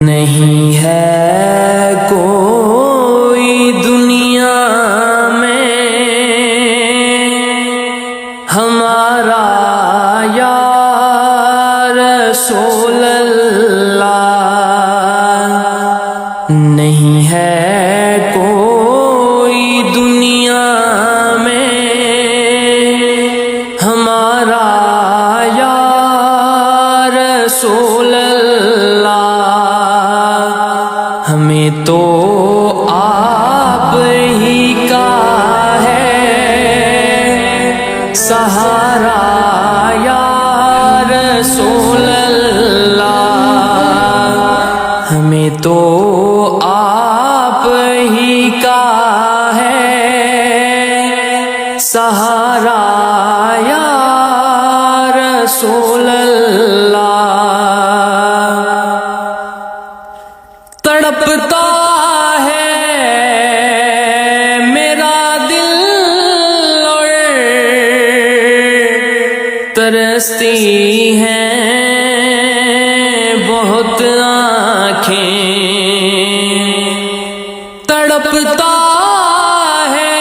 نہیں ہے کوئی دنیا میں ہمارا یا رسول اللہ، نہیں ہے کوئی دنیا میں ہمارا یا رسول اللہ، ہمیں تو آپ ہی کا ہے سہارا یا رسول اللہ، ہمیں تو آپ ہی کا ہے سہارا یا رسول اللہ۔ تڑپتا ہے میرا دل اور ترستی ہیں بہت آنکھیں، تڑپتا ہے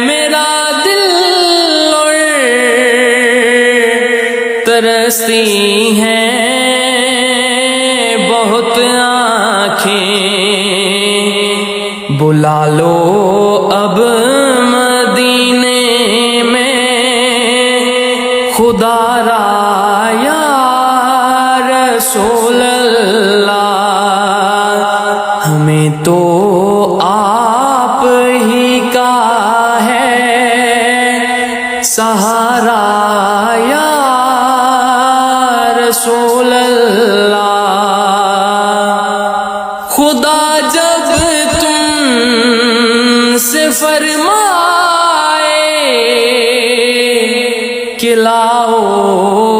میرا دل اور ترستی ہیں بہت آنکھیں، بلا لو اب مدینے میں خدا را یا رسول اللہ، ہمیں تو آپ ہی کا ہے سہارا یا رسول اللہ۔ خدا جب تم سے فرمائے کہ لاؤ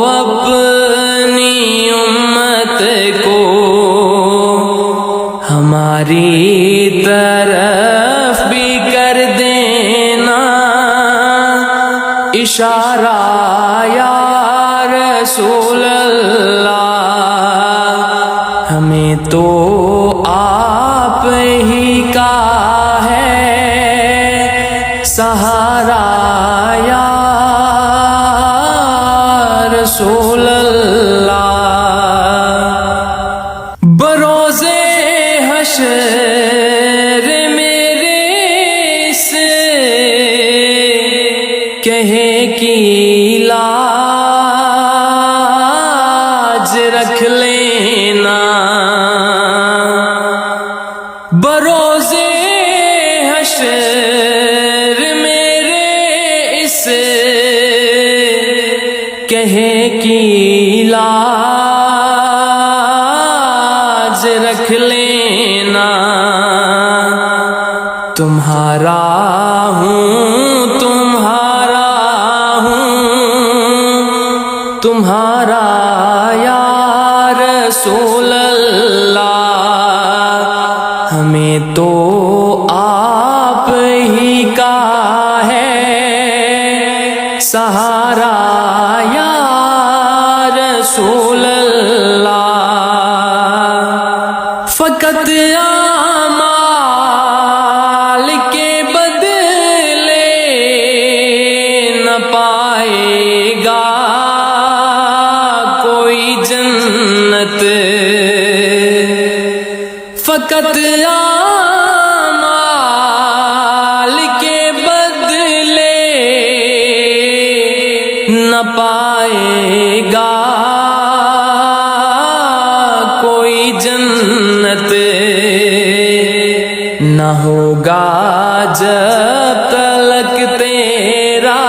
اپنی امت کو ہماری طرف بھی کر دینا اشارہ یا رسول اللہ، ہمیں تو آپ ہی کا ہے سہارا یا رسول اللہ۔ بروزے حشر میرے اس کہے کی لاج رکھ لینا، بروزے حشر میرے اس کہے کی لاج رکھ لینا، تمہارا ہوں تمہارا ہوں تمہارا یا رسول اللہ، ہمیں تو آپ ہی کا ہے سہارا یا رسول اللہ۔ فقط اعمال کے بدلے نہ پائے گا کوئی جنت، فقط اعمال کے بدلے نہ پائے گا کوئی جنت، نہ ہوگا جب تلک تیرا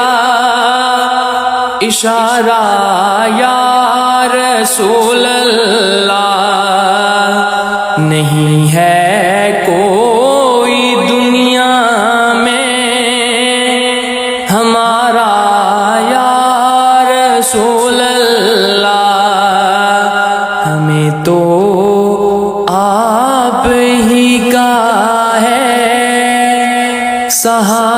اشارہ یا رسول اللہ، نہیں ہے کوئی دنیا میں ہمارا یا رسول اللہ، ہمیں تو آپ ہی کا ہے سہارا